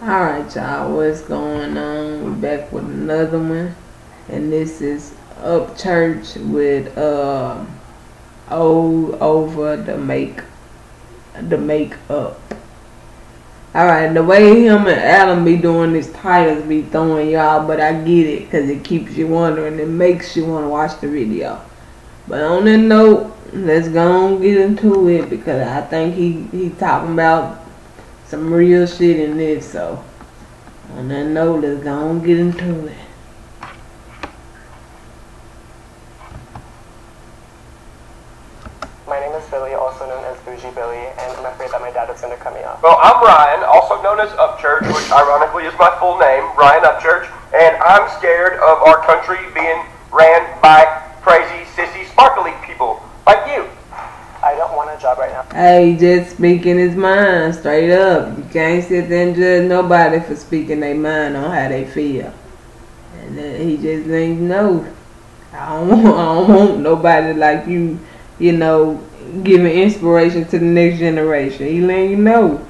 Alright, y'all, what's going on? We're back with another one, and this is Upchurch with over the makeup. Alright, the way him and Adam be doing these titles be throwing y'all, but I get it because it keeps you wondering. It makes you want to watch the video. But on that note, let's go and get into it because I think he talking about some real shit in this. So on that note, let's go and get into it. My name is Billy, also known as Bougie Billy, and I'm afraid that my dad is going to cut me off. Well, I'm Ryan, also known as Upchurch, which ironically is my full name, Ryan Upchurch, and I'm scared of our country being ran by crazy, sissy, sparkly people like you. I don't want a job right now. Hey, just speaking his mind, straight up. You can't sit there and judge nobody for speaking their mind on how they feel. And he just ain't know. I don't want nobody like you, you know, giving inspiration to the next generation. He letting you know.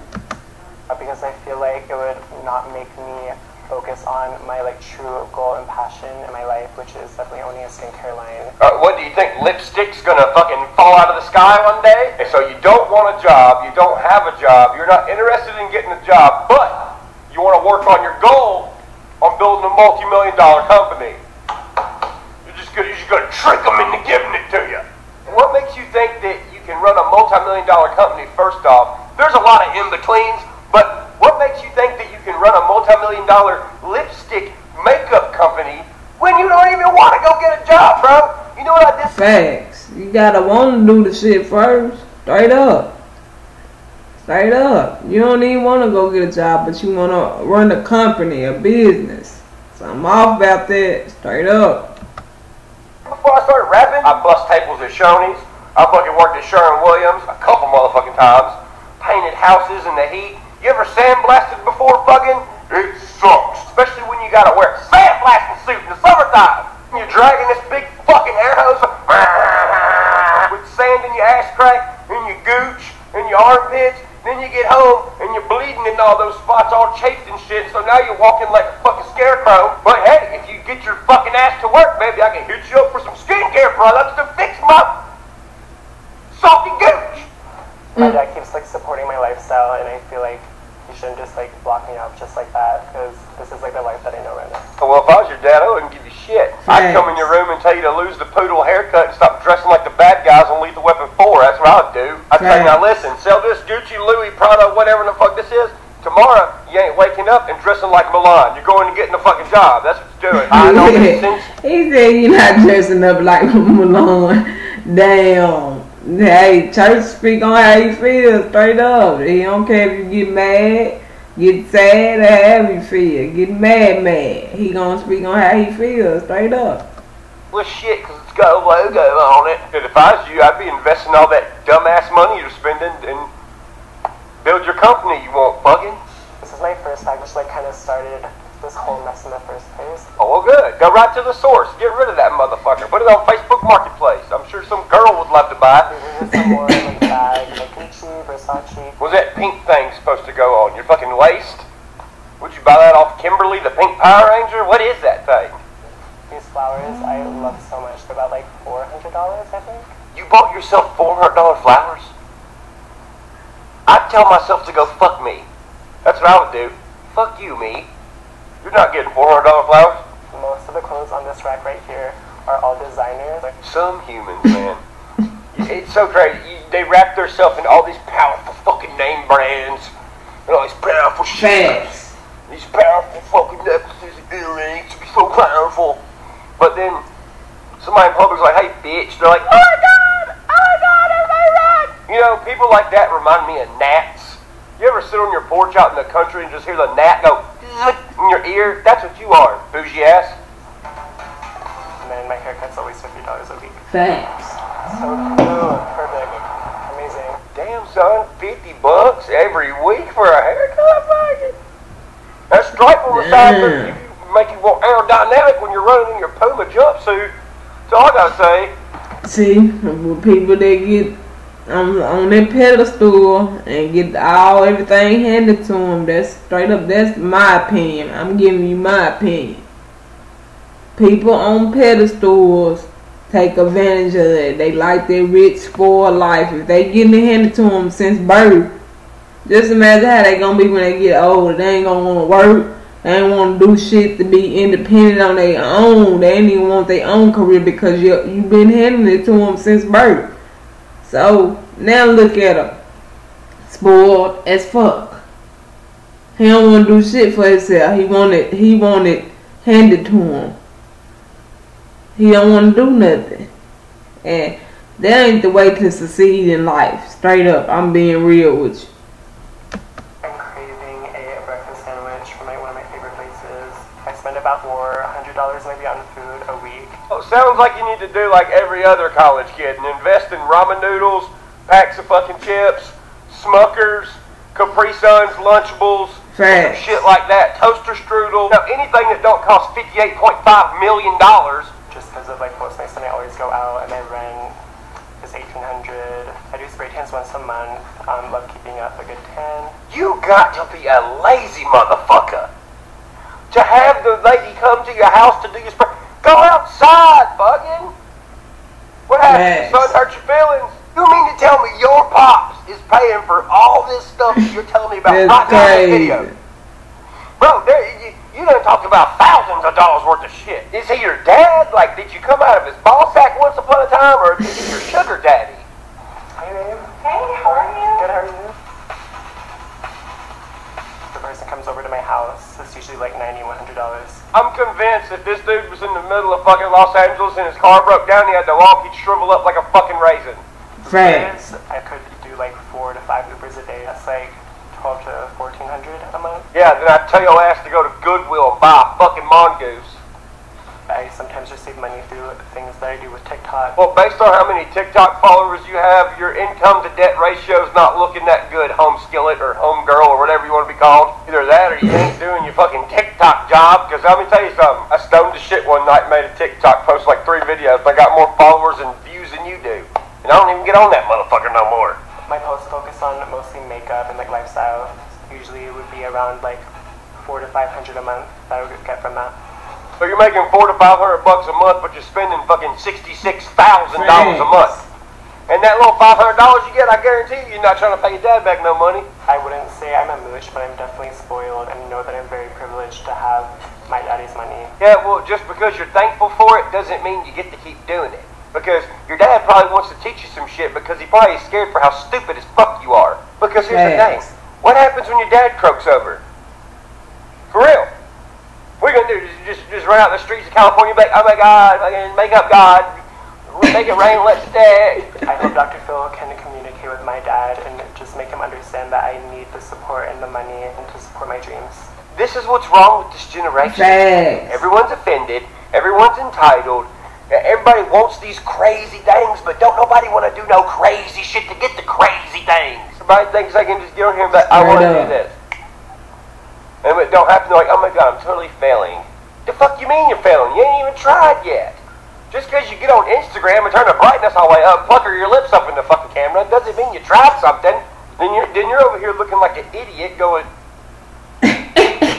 Because I feel like it would not make me focus on my true goal and passion in my life, which is definitely owning a skincare line. What do you think, lipstick's gonna fucking fall out of the sky one day? And so you don't want a job, you don't have a job, you're not interested in getting a job, but you want to work on your goal on building a multi-million-dollar company. You're just gonna trick them into giving it to you. What makes you think that you can run a multi-million-dollar company? First off, there's a lot of in-betweens, but what makes you think that you can run a multi-million-dollar lipstick makeup company when you don't even want to go get a job, bro? You know what I did? Facts. You gotta want to do the shit first. Straight up. Straight up. You don't even want to go get a job, but you want to run a company, a business. So I'm off about that. Straight up. Before I started rapping, I bust tables at Shoney's. I fucking worked at Sherwin-Williams a couple motherfucking times. Painted houses in the heat. You ever sandblasted before fucking? It sucks. Especially when you gotta wear a sandblasting suit in the summertime. You're dragging this big fucking air hose with sand in your ass crack, in your gooch, in your armpits. Then you get home and you're bleeding in all those spots all chafed and shit. So now you're walking like a fucking scarecrow. But hey, if you get your fucking ass to work, baby, I can hit you up for some skincare products to fix my salty gooch. My dad keeps supporting my lifestyle, and I feel like he shouldn't just block me out just like that, because this is the life that I know right now. Well, if I was your dad, I wouldn't give you shit. I'd come in your room and tell you to lose the poodle haircut and stop dressing like the bad guys on Lethal Weapon 4. That's what I would do. I'd say, now listen, sell this Gucci, Louis, Prada, whatever the fuck this is. Tomorrow, you ain't waking up and dressing like Milan. You're going to get in a fucking job. That's what you're doing. I know this sense. He said you're not dressing up like Milan. Damn. Hey, church speak on how he feels, straight up. He don't care if you get mad, get sad, or how you feel. Get mad. He gonna speak on how he feels, straight up. Well, shit, because it's got a logo on it. And if I was you, I'd be investing all that dumbass money you're spending and build your company you want, fucking. This is my first time, which kind of started this whole mess in the first place. Oh, well, good. Go right to the source. Get rid of that motherfucker. Put it on Facebook Marketplace. I'm sure some girl would love to buy it. This is some more bag, Gucci, Versace. What's that pink thing supposed to go on? You're fucking laced? Would you buy that off Kimberly, the pink Power Ranger? What is that thing? These flowers I love so much. They're about $400, I think. You bought yourself $400 flowers? I'd tell myself to go fuck me. That's what I would do. Fuck you, me. You're not getting $400 flowers. Most of the clothes on this rack right here are all designers. Some humans, man. It's so crazy. They wrap themselves in all these powerful fucking name brands and all these powerful shit. These powerful fucking necklaces and earrings to be so powerful. But then somebody in public's like, hey, bitch. They're like, oh my god, everybody run. You know, people like that remind me of gnats. You ever sit on your porch out in the country and just hear the gnat go in your ear? That's what you are, bougie ass. And then my haircut's always $50 a week. Facts. So cute, perfect, amazing. Damn, son, $50 every week for a haircut, fucking. That stripe on the side make you more aerodynamic when you're running in your Puma jumpsuit. That's all I gotta say. See, people that get on that pedestal and get everything handed to them. That's straight up. That's my opinion. I'm giving you my opinion. People on pedestals take advantage of that. They like their rich, spoiled life. If they getting it handed to them since birth, just imagine how they gonna be when they get older. They ain't gonna want to work. They ain't want to do shit to be independent on their own. They ain't even want their own career because you been handing it to them since birth. So now look at him, spoiled as fuck. He don't want to do shit for himself. He want it handed to him. He don't want to do nothing, and that ain't the way to succeed in life. Straight up, I'm being real with you. I'm craving a breakfast sandwich from one of my favorite places. I spend about $400 maybe on food a week. Oh, sounds like you need to do like every other college kid and invest in ramen noodles, packs of fucking chips, Smuckers, Capri Suns, Lunchables, Facts. shit like that, toaster strudel. Now, anything that don't cost $58.5 million. Just because of like most nights when I always go out and my rent is $1,800. I do spray tans once a month. Love keeping up a good tan. You got to be a lazy motherfucker to have the lady come to your house to do your spray. Go outside, fucking. What happened? Yes. Son, hurt your feelings? You mean to tell me your pops is paying for all this stuff that you're telling me about right now in the video? Bro, you done talked about thousands of dollars worth of shit. Is he your dad? Like, did you come out of his ball sack once upon a time, or is he your sugar daddy? Hey, babe. Hey, how are you? Good, how are you? The person comes over to my house. It's usually like $90, $100. I'm convinced if this dude was in the middle of fucking Los Angeles and his car broke down, he had to walk, he'd shrivel up like a fucking raisin. Facts. I could do like 4 to 5 Ubers a day. That's like $1,200 to $1,400 a month. Yeah, then I'd tell your ass to go to Goodwill and buy a fucking mongoose. I sometimes just save money through things that I do with TikTok. Well, based on how many TikTok followers you have, your income to debt ratio is not looking that good, home skillet or home girl or whatever you want to be called. Either that or you ain't doing your fucking TikTok job, because let me tell you something. I stoned to shit one night and made a TikTok post like 3 videos. I got more followers and views than you do. And I don't even get on that motherfucker no more. My posts focus on mostly makeup and like lifestyle. Usually it would be around like $400 to $500 a month that I would get from that. So you're making $400 to $500 a month, but you're spending fucking $66,000 a month. And that little $500 you get, I guarantee you're not trying to pay your dad back no money. I wouldn't say I'm a mooch, but I'm definitely spoiled and know that I'm very privileged to have my daddy's money. Yeah, well, just because you're thankful for it doesn't mean you get to keep doing it. Because your dad probably wants to teach you some shit because he probably is scared for how stupid as fuck you are. Because here's the thing. What happens when your dad croaks over? For real. What are you going to do? Just run out the streets of California and be like, oh my God, make up God. Make it rain, let's stay. I hope Dr. Phil can communicate with my dad and just make him understand that I need the support and the money and to support my dreams. This is what's wrong with this generation. Facts. Everyone's offended. Everyone's entitled. Everybody wants these crazy things, but don't nobody want to do no crazy shit to get the crazy things. Everybody thinks they can just get on here and be like, I want to do this. And it don't happen, they're like, oh my God, I'm totally failing. The fuck you mean you're failing? You ain't even tried yet. Just because you get on Instagram and turn the brightness all the way up, pucker your lips up in the fucking camera, doesn't mean you tried something. Then you're over here looking like an idiot going,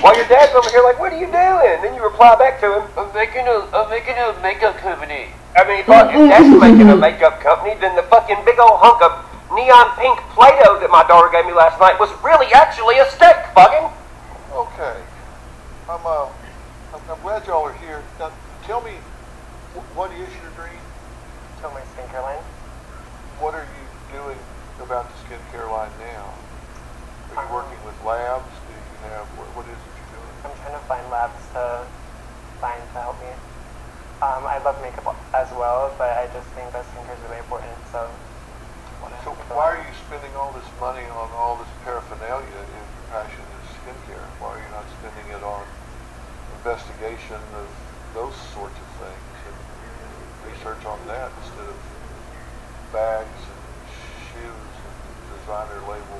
while your dad's over here like, what are you doing? Then you reply back to him, I'm making a makeup company. I mean, fuck, if that's making a makeup company, then the fucking big old hunk of neon pink Play-Doh that my daughter gave me last night was really actually a steak, fucking. Okay. I'm glad y'all are here. Now, tell me, what is your dream? So my skincare line. What are you doing about the skincare line now? Are you working with labs? Do you have, what is it you're doing? I'm trying to find labs to help me. I love makeup as well, but I just think that skincare is really important, so. So why are you spending all this money on all this paraphernalia if your passion is skincare? Why are you not spending it on investigation of those sorts of things and research on that instead of bags and shoes and designer label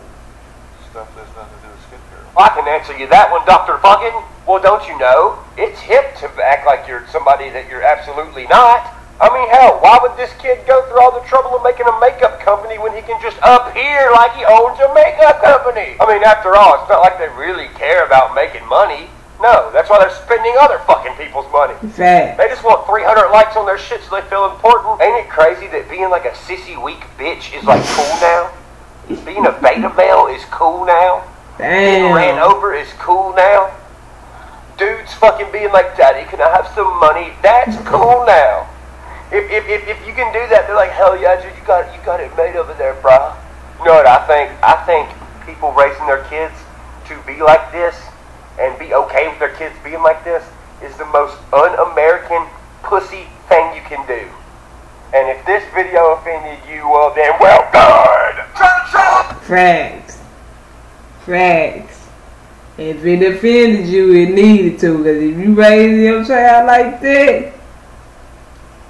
stuff that has nothing to do with skincare? I can answer you that one, Dr. Fucking. Well, don't you know, it's hip to act like you're somebody that you're absolutely not. I mean, hell, why would this kid go through all the trouble of making a makeup company when he can just appear like he owns a makeup company? I mean, after all, it's not like they really care about making money. No, that's why they're spending other fucking people's money. Fact. They just want 300 likes on their shit so they feel important. Ain't it crazy that being like a sissy weak bitch is like cool now? Being a beta male is cool now? Being ran Damn. over is cool now? Dudes fucking being like, Daddy, can I have some money? That's cool now. If you can do that, they're like, hell yeah, dude, you got it made over there, bro. You know what I think? I think people raising their kids to be like this and be okay with their kids being like this is the most un-American pussy thing you can do. And if this video offended you, well then, well, good. Facts. Facts. If it offended you, it needed to. Because if you raise your child like that,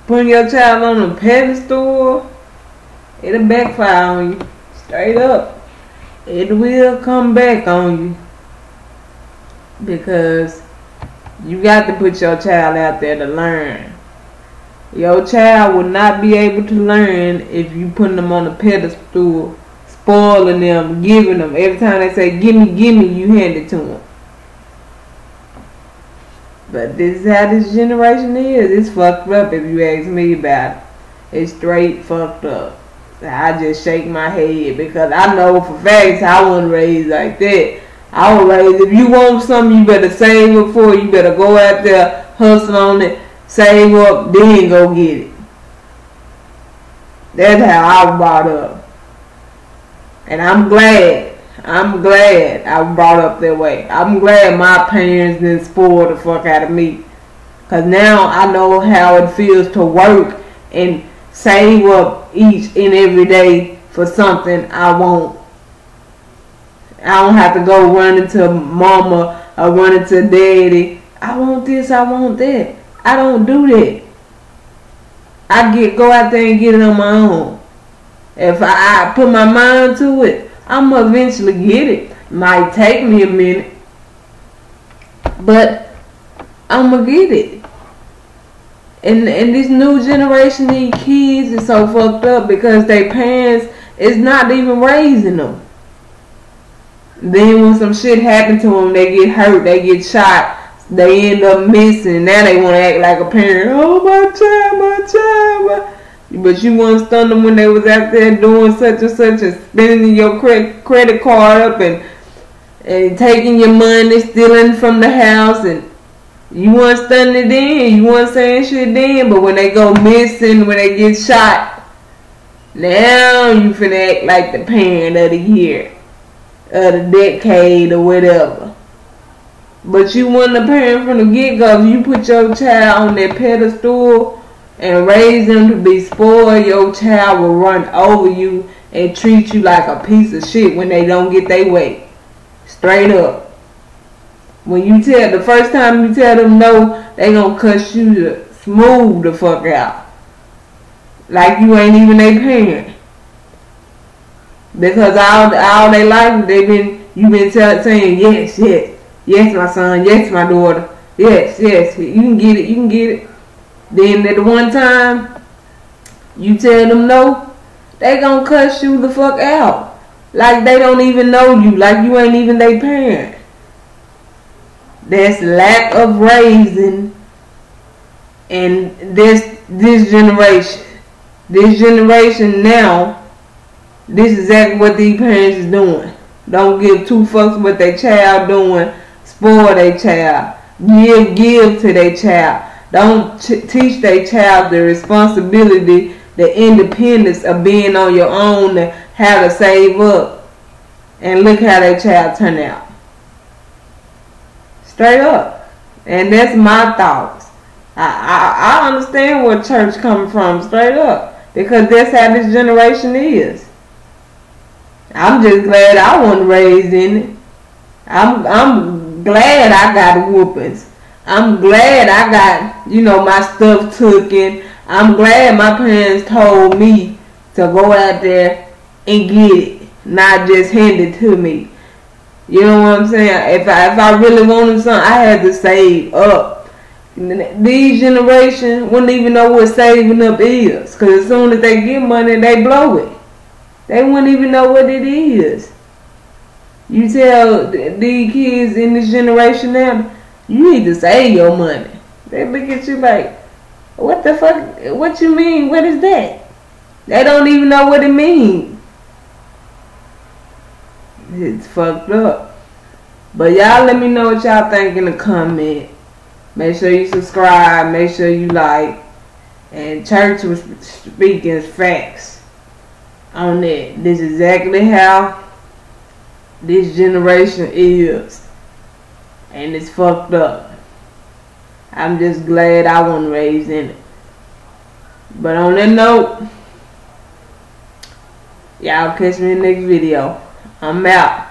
putting your child on a pedestal, it'll backfire on you. Straight up. It will come back on you. Because you got to put your child out there to learn. Your child will not be able to learn if you put them on a pedestal, spoiling them, giving them. Every time they say, gimme, gimme, you hand it to them. But this is how this generation is. It's fucked up if you ask me about it. It's straight fucked up. I just shake my head because I know for facts I wasn't raised like that. I was raised, if you want something, you better save up for it. You better go out there, hustle on it, save up, then go get it. That's how I was brought up. And I'm glad I was brought up that way. I'm glad my parents didn't spoil the fuck out of me. Because now I know how it feels to work and save up each and every day for something I want. I don't have to go running to mama or running to daddy. I want this, I want that. I don't do that. I go out there and get it on my own. If I put my mind to it, I'm gonna eventually get it. Might take me a minute, but I'm gonna get it. And this new generation, these kids is so fucked up because their parents is not even raising them. Then when some shit happen to them, they get hurt, they get shot, they end up missing. Now they want to act like a parent. Oh, my child. But you want to stun them when they was out there doing such and such and spending your credit card up and taking your money, stealing from the house, and you want to stun it then. You want saying shit then. But when they go missing, when they get shot, now you finna act like the parent of the year, of the decade, or whatever. But you wasn't a parent from the get-go. If you put your child on that pedestal and raise them to be spoiled, your child will run over you and treat you like a piece of shit when they don't get their way. Straight up. When you the first time you tell them no, they gonna cuss you to smooth the fuck out. Like you ain't even their parent. Because all their life you been saying yes my son, yes my daughter, yes, you can get it. Then at the one time you tell them no, they gonna cuss you the fuck out. Like they don't even know you, like you ain't even their parent. That's lack of raising in this generation. This generation now, this is exactly what these parents is doing. Don't give two fucks what their child doing. Spoil their child. Give to their child. Don't teach their child the responsibility, the independence of being on your own, and how to save up. And look how their child turn out. Straight up. And that's my thoughts. I understand where church coming from, straight up. Because that's how this generation is. I'm just glad I wasn't raised in it. I'm glad I got whoopings. I'm glad I got, my stuff taken. I'm glad my parents told me to go out there and get it, not just hand it to me. You know what I'm saying? If I really wanted something, I had to save up These generation wouldn't even know what saving up is, because as soon as they get money, they blow it. They wouldn't even know what it is. You tell these kids in this generation now, you need to save your money. They look at you like, what the fuck? What you mean? What is that? They don't even know what it means. It's fucked up. But y'all let me know what y'all think in the comment. Make sure you subscribe. Make sure you like. And Church was speaking facts on that. This is exactly how this generation is. And it's fucked up. I'm just glad I wasn't raised in it. But on that note, y'all catch me in the next video. I'm out.